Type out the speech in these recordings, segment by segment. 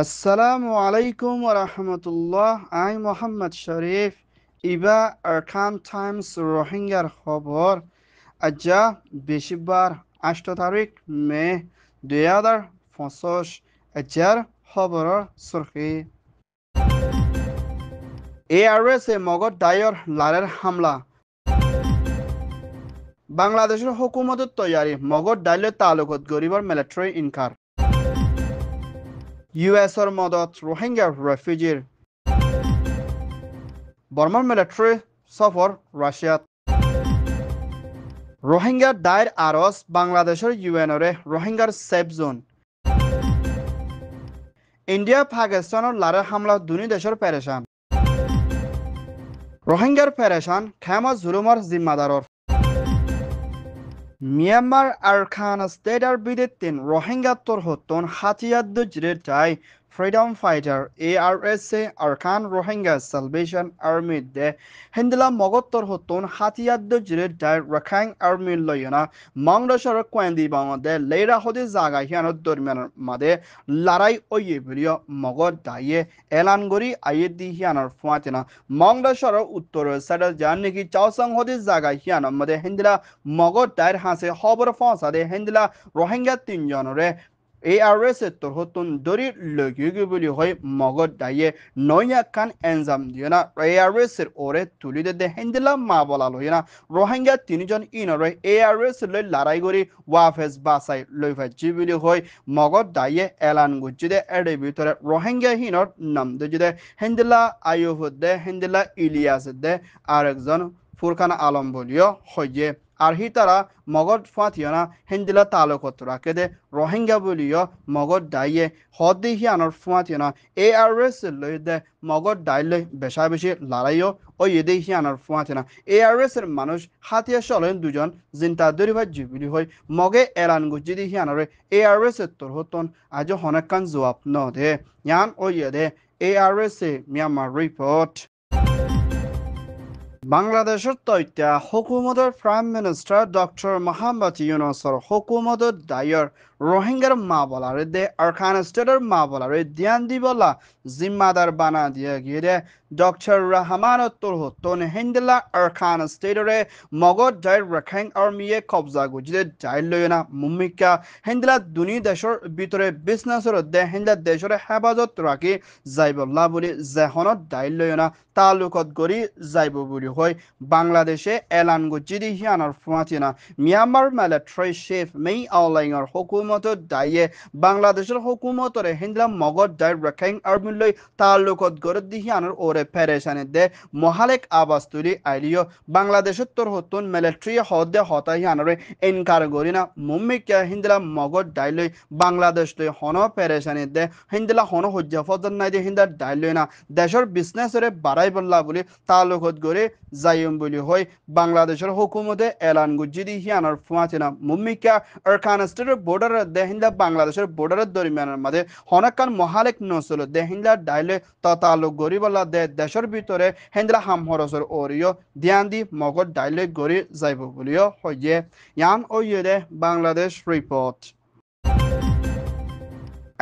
আসসালামু আলাইকুম ওয়া রাহমাতুল্লাহ। I Mohammad Sharif Iba Arkan Times রোহিঙ্গার খবর আজ্জা বেশিবার 8 তারিখ মে 2025 আজ্জার খবৰৰ সুরখি ARS এ মগধ ডাইর লারের হামলা বাংলাদেশের হুকুমতের তৈয়ারি মগধ ডাইলের তালুকত গরিবর মিলিটারি ইনকার ইউএসর মদত রোহিঙ্গা রেফিউজির বর্মার মিলিটারি সফর রাশিয়াত রোহিঙ্গার দায়ের আরস বাংলাদেশের ইউএনরে রোহিঙ্গার সেফ জোন ইন্ডিয়া পাকিস্তানের লারে হামলা দুনি দেশের পেরেশান রোহিঙ্গার পেরেশান খেমা জুলুমার জিম্মাদারর মিয়ানমার আরখান স্টেটার বিদিত্তিন রোহিঙ্গা তোর হতন হাতিয়াদ্দ জিরের টাই freedom fighter ARSA Arakan Rohingya salvation army দে হিন্দলা মগত্তর হতন হাতিয়াদ্দ জিরের টাই রাখাইন আর্মি লয়না মংডসর কোয়েন্দি বাংলাদে লেরা হদে জাগা হিয়ানত দরমিয়ানের মাদে লড়াই ওয়ে ভিডিও মগত দায়ে এলান গরি আইয়েদি হিয়ানার ফুয়াতিনা মংডসর উত্তর সাইডল জান নাকি চাওসাং হদে জাগা হিয়ানার মাদে হিন্দলা মগত দায়ের হাসে খবর ফসাদে হিন্দলা রোহিঙ্গা 3জনরে ARS তোর হতুন দরি লগিগে বলি হয় মগত দায়ে নয়া কান এনজাম দিয়ে না ARS এর ওরে তুলি দে হিন্দলা মা বলা লয় না রোহিঙ্গা 3জন ইনরে ARS লই লড়াই করি ওয়াফেস বাসাই লই ফাজি বলি হয় মগত দায়ে এলান গুজি দে এডে ভিতরে রোহিঙ্গা হিনর নাম দে হিন্দলা আয়ুব দে হিন্দলা ইলিয়াস দে আরেকজন ফুরকান আলম বলিও হয়ে আর হি তারা মগধ ফাতিয়ানা হিন্দিলা তালুকত রাখে দে রোহিঙ্গা বলিও মগধ দাইয়ে হদি হিয়ানোর ফাতিয়ানা ARS লই দে মগধ দাইলে বেশা বেশি লড়াইও ও ইদে হিয়ানোর ফাতিয়ানা ARS এর মানুষ হাতিয়া চলেন দুজন জিন্তা দরিভাই জিবিলি হই মগে এলান গুজি দি হিয়ানোরে ARS এর তোর হতন আজ হনেকান জবাব ন দে ইয়ান ও ইদে ARS মিয়ানমার রিপোর্ট বাংলাদেশের তৈত্যা হুকুমতের প্রাইম মিনিস্টার ডক্টর মোহাম্মদ ইউনুসর হুকুমতের দায়র রোহিঙ্গার মা বলারে দে আরখান স্টেটের মা বলারে ধ্যান দিবলা জিম্মাদার বানা দিয়ে গিয়ে ডক্টর রহমান তোর হতন হিন্দলা আরখান স্টেটরে মগধ জাইর রাখাইন আর্মিয়ে কবজা গুজিলে যাই লয় না মুমিকা হিন্দলা দুনি দেশের ভিতরে বিজনেসের দে হিন্দলা দেশের হেফাজত রাখি যাইবল্লা বলে জেহনত দায় লয় না তালুকত গড়ি যাইব বলি হয় বাংলাদেশে এলান গুজিদি হিয়ানার ফুয়াতিনা মিয়ানমার মিলিটারি চিফ মেই আওলাইংর হুকুমতের দায়ে বাংলাদেশের হুকুমতরে হিন্দলা মগধ দায় রাখাইন আর্মি লই তালুকত গড়ি দি হিয়ানার ওরে পেরেশানি দে মহালেক আবাস তুলি আইলিও বাংলাদেশের তোর হতুন মিলিটারি হদে হতা হিয়ানারে ইনকার গড়ি না মুম্মিকা হিন্দলা মগধ দায় লই বাংলাদেশ লই হন পেরেশানি দে হিন্দলা হন হজ্জা ফজর নাই দে হিন্দা দায় লই না দেশের বিজনেসরে বাড়াই বললা বলি তালুকত গড়ে যাইম বলি হয় বাংলাদেশের হুকুমতে এলান গুজিদি হিয়ানার ফুয়াতিনা মুম্মিকা আরখান স্টেটের বর্ডার দেহিন্দা বাংলাদেশের বর্ডারের দরমিয়ানের মাঝে হনাকান মহালেক নসল দেহিন্দা ডাইলে তালুক গড়ি বললা দেশের ভিতরে হেন্দলা হামহরসর ওরিও ধ্যান দি মগজ ডাইলে গড়ি যাইব বলিও হয়ে ইয়ান ও ইয়ে বাংলাদেশ রিপোর্ট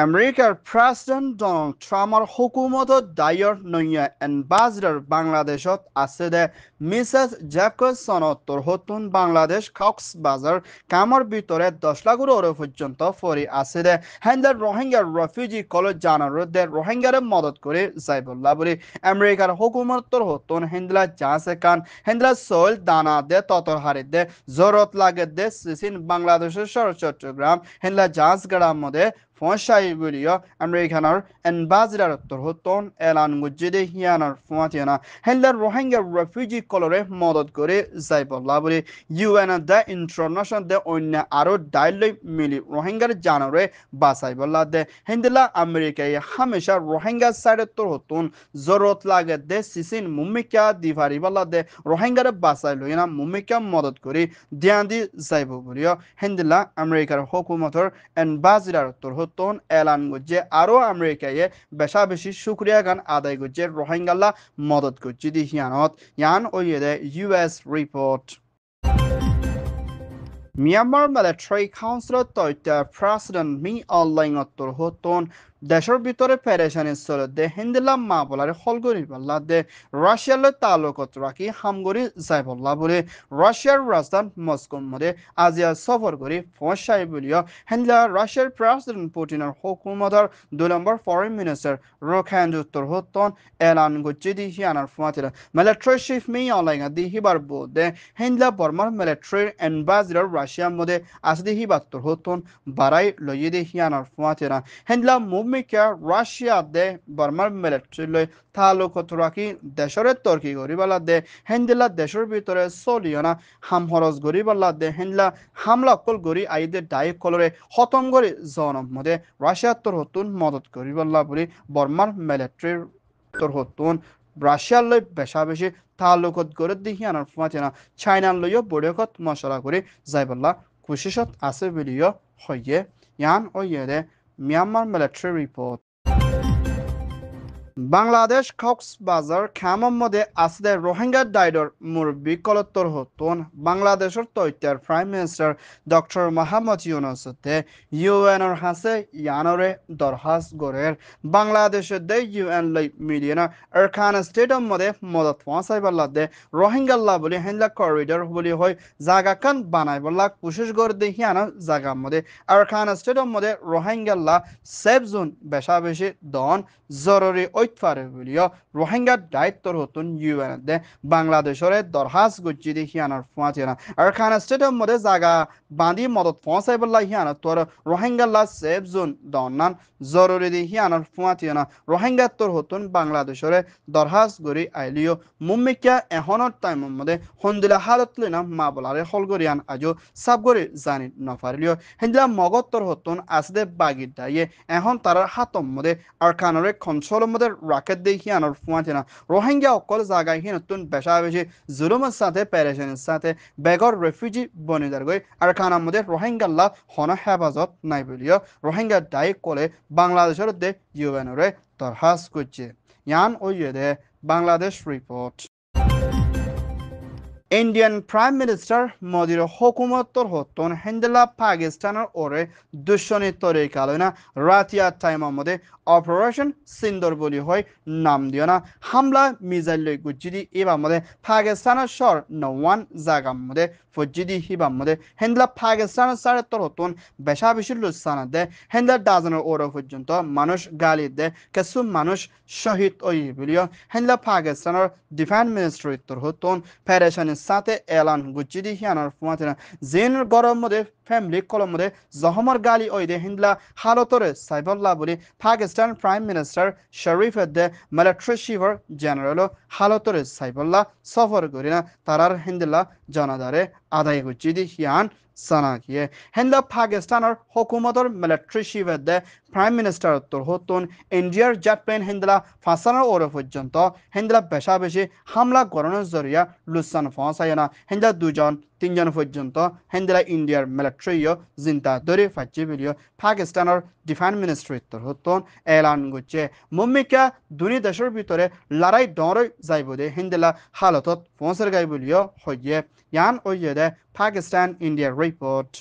আমেরিকার প্রেসিডেন্ট ডোনাল্ড ট্রাম্পর হুকুমতত দায়র নয়া এম্বাসিডর বাংলাদেশত আছে দে মিসেস জ্যাকসনত হতুন বাংলাদেশ কক্সবাজার কামর ভিতরে 10 লাখের ওরে পর্যন্ত ফরি আছে দে হেন্দার রোহিঙ্গার রেফিউজি কলেজ জানার দে রোহিঙ্গারে মদত করে যাইবল্লা বলে আমেরিকার হুকুমতর হতুন হেন্দলা জাসে কান হেন্দলা সোল দানা দে ততর হারে দে জরত লাগে দে সিসিন বাংলাদেশের শহর চট্টগ্রাম হেন্দলা জাস গড়ার মধ্যে ফসাই বলিও আমেরিকানার এম্বাসিডার তোর হতন এলান গুজিদে হিয়ানার ফুয়াতিনা হেন্দার রোহিঙ্গা রেফিউজি কলরে মদত করে যাইবল্লা বলে UN দে ইন্টারন্যাশনাল দে অন্য আরো ডাইলই মিলি রোহিঙ্গার জানরে বাসাই বল্লা দে হেন্দিলা আমেরিকায় হামেশা রোহিঙ্গা সাইডে তোর হতন জরুরত লাগে দে সিসিন মুম্মিকা দিভারি বল্লা দে রোহিঙ্গারে বাসাই লইনা মুম্মিকা মদত করে ধ্যান দি যাইব বলিও হেন্দিলা আমেরিকার হুকুমতর এম্বাসিডার তোর তন এলান গজ্জে আরো আমেরিকায় বেশা বেশি শুক্রিয়া গান আদায় গজ্জে রোহিঙ্গাল্লা মদত গজ্জি দি হিয়ানত ইয়ান ও ইয়ে US report Myanmar Military Council তৈত্যা প্রেসিডেন্ট মি অনলাইন তোর হতন দেশের ভিতরে পেরেশানি চলে দে হিন্দিলা মা বলারে হলগরি বললা দে রাশিয়ালে তালুকত রাখি হামগরি যাই বললা বলে রাশিয়ার রাজধান মস্কোর মধ্যে আজিয়া সফর করি ফসাই বলিও হিন্দিলা রাশিয়ার প্রেসিডেন্ট পুতিনের হুকুমতর 2 নম্বর ফরেন মিনিস্টার রোখান উত্তর হতন এলান গুচ্ছি দি হিয়ানার ফুয়াতিরা মিলিটারি চিফ মি অনলাইন দি হিবার বোদে হিন্দিলা বর্মার মিলিটারি অ্যাম্বাসিডর রাশিয়ার মধ্যে আসদি হিবাত্তর হতন বারাই লইয়ে দি হিয়ানার ফুয়াতিরা হিন্দিলা মুভমেন্টকে রাশিয়া দে বর্মার মিলিটারি লই তালুকত রাখি দেশের তর্কি গরিবালা দে হিন্দিলা দেশের ভিতরে চলিও না হামহরজ গরিবালা দে হিন্দিলা হামলা কল গরি আইদের দায়ী কলরে খতম করে জনম মধ্যে রাশিয়া তোর হতুন মদত গরিবাল্লা বলি বর্মার মিলিটারির তোর হতুন রাশিয়ার লই বেশা বেশি তালুকত গড়ে দেখি আনার ফুমাতিনা চাইনার লইও বড়কত মশলা করে যাইবাল্লা কুশিসত আছে বলিও হইয়ে ইয়ান ও ইয়ে Myanmar military report Bangladesh Cox's Bazar খামম মধ্যে আসলে রোহিঙ্গা ডাইডর মুরব্বী কলত্তর হতুন বাংলাদেশের তৈত্যার প্রাইম মিনিস্টার ডক্টর মোহাম্মদ ইউনুসতে ইউএনর হাসে ইয়ানরে দরহাস গড়ের বাংলাদেশের দে ইউএন লাই মিলিয়না এরখান স্টেডিয়াম মধ্যে মদত পৌঁছাই বললা দে রোহিঙ্গাল্লা বলি হেনলা করিডর বলি হয় জায়গা কান বানাই বললা কোশিশ গড় দে হিয়ানা জায়গা মধ্যে এরখান স্টেডিয়াম মধ্যে রোহিঙ্গাল্লা সেফ জোন বেশা বেশি দন জরুরি ঐতফারে বলিও রোহিঙ্গা দায়িত্বর হতুন ইউএন দে বাংলাদেশের দরহাস গুজ্জি দি হিয়ানার ফুয়াতিনা আর খান স্টেডিয়াম মধ্যে জায়গা বাঁধি মদত পৌঁছাই বললা হিয়ানা তোর রোহিঙ্গাল্লা সেফ জোন দনান জরুরি দি হিয়ানার ফুয়াতিনা রোহিঙ্গা তোর হতুন বাংলাদেশের দরহাস গরি আইলিও মুম্মিকা এহনের টাইমের মধ্যে হন্দিলা হালত লইনা মা বলারে হলগরিয়ান আজও সাবগরি জানি নফারিলিও হিন্দিলা মগত তোর হতুন আসদে বাগির দাইয়ে এখন তার হাতম মধ্যে আর খানরে কন্ট্রোলের মধ্যে রাকেট দিয়ে হিয়ানোর ফুয়াতিনা রোহিঙ্গা অকল জায়গায় হিনতুন বেশা বেশি জুলুমের সাথে প্যারেশানির সাথে বেগর রেফিউজি বনিদার গই আর খানার মধ্যে রোহিঙ্গাল্লা হন হেফাজত নাই বলিও রোহিঙ্গা দায়ী করে বাংলাদেশের দে ইউএনরে দরহাস করছে ইয়ান ও ইয়ে Bangladesh report Indian prime minister মোদির হুকুমতর হতন হিন্দিলা পাকিস্তানের ওরে দুশ্মনী তরিকালয়না রাতিয়া টাইমের মধ্যে অপারেশন সিন্দর বলি হয় নাম দিও না হামলা মিজাইল লই গুজিদি এবার মধ্যে পাকিস্তানের শহর নওয়ান জায়গার মধ্যে ফজিদি হিবার মধ্যে হিন্দিলা পাকিস্তানের সাড়ে তোর হতন বেশা বেশি লুসানা দে হিন্দিলা ডাজনের ওর পর্যন্ত মানুষ গালি দে কিছু মানুষ শহীদ ওই বলিও হিন্দিলা পাকিস্তানের ডিফেন্স মিনিস্ট্রি তোর হতন পেরেশানির সাথে এলান গুজিদি হিয়ানোর ফুমাতিনা জেনের গরম মধ্যে ফ্যামিলি কলম মধ্যে জহমর গালি ওই দে হিন্দিলা হালতরে সাইবল্লা বলি পাকিস্তান প্রাইম মিনিস্টার শরীফ দে মিলিটারি চিফর জেনারেল হালতরে সাইবল্লা সফর করি না তারার হিন্দিলা জনাদারে আদায় গুজিদি হিয়ান সানাকিয়ে হিন্দা পাকিস্তানের হুকুমতর মিলিটারি চিফ দে প্রাইম মিনিস্টার তোর হতুন ইন্ডিয়ার জেট প্লেন হিন্দিলা ফাঁসানোর ওর পর্যন্ত হিন্দিলা বেশা বেশি হামলা গড়ানোর জরিয়া লুসান ফসায় না হিন্দা দুজন তিনজন পর্যন্ত হিন্দিলা ইন্ডিয়ার মিলিটারিও জিন্তা ধরে ফাঁচি বিলিও পাকিস্তানের ডিফেন্স মিনিস্ট্রি তোর হতুন এলান করছে মুম্মিকা দুনি দেশের ভিতরে লড়াই ডরে যাইব দে হিন্দিলা হালতত পৌঁছার গাই বলিও হইয়ে ইয়ান ওইয়ে দে পাকিস্তান ইন্ডিয়ার রিপোর্ট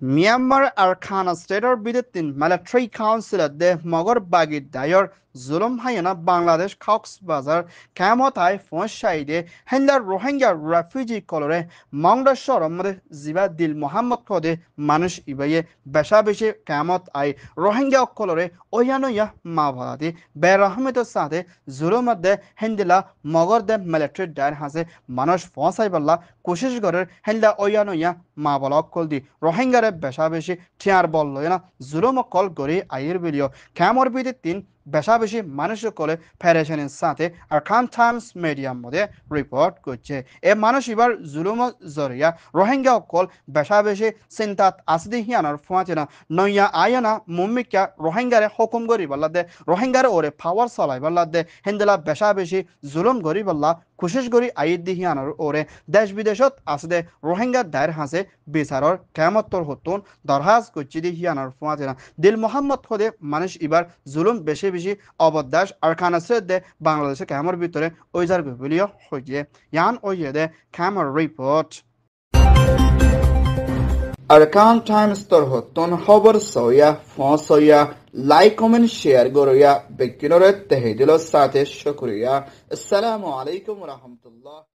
মিয়ানমার আর খানা স্টেটের বিদ্যুৎ মিলিটারি কাউন্সিল দে মগর বাগির দায়র জুলুম হাইনা বাংলাদেশ কক্সবাজার কেমতায় ফসাইদে হিন্দার রোহিঙ্গা রেফিউজি কলরে মংডেশ্বর মধ্যে জিবা দিল মোহাম্মদ খদে মানুষ ইবাইয়ে বেশা বেশি কেমত আই রোহিঙ্গা কলরে ওয়ানইয়া মা ভালাদি বেরহমতের সাথে জুলুম দে হিন্দিলা মগর দে মিলিটারি ডায়ের হাসে মানুষ ফসাই বললা কোশিশ করে হিন্দা ওয়ানইয়া মা বলা কল দি রোহিঙ্গারে বেশা বেশি ঠিয়ার বলল না জুলুম কল করে আইয়ের বিলিও কেমর বিদ্যুৎ বেশা বেশি মানুষ কলে ফেরেশনের সাথে আর খান টাইমস মিডিয়ার মধ্যে রিপোর্ট করছে এ মানুষ এবার জুলুম জরিয়া রোহিঙ্গা কল বেশা বেশি চিন্তাত আসদি হিয়ানোর ফুয়াছে না নইয়া আয়না মুম্মিকা রোহিঙ্গারে হুকুম করি বললা দে রোহিঙ্গারে ওরে পাওয়ার চলাই বললা দে হিন্দিলা বেশা বেশি জুলুম করি বললা কোশিশ করি আইদ দি হিয়ানোর ওরে দেশ বিদেশত আসদে রোহিঙ্গার দায়ের হাসে বিচারর কেমতর হতুন দরহাজ করছি দি হিয়ানোর ফুয়াছে না দিল মোহাম্মদ খোদে মানুষ এবার জুলুম বেশি বেশি অবদাস আর খানাসে দে বাংলাদেশে ক্যামর ভিতরে ওইজার বলিও হইয়ে ইয়ান ওইয়ে দে ক্যামর report Arkan Times tor hoton hober soya fon soya like comment share goroya bekinore tehidilo sate shukriya. Assalamu alaikum wa rahmatullah.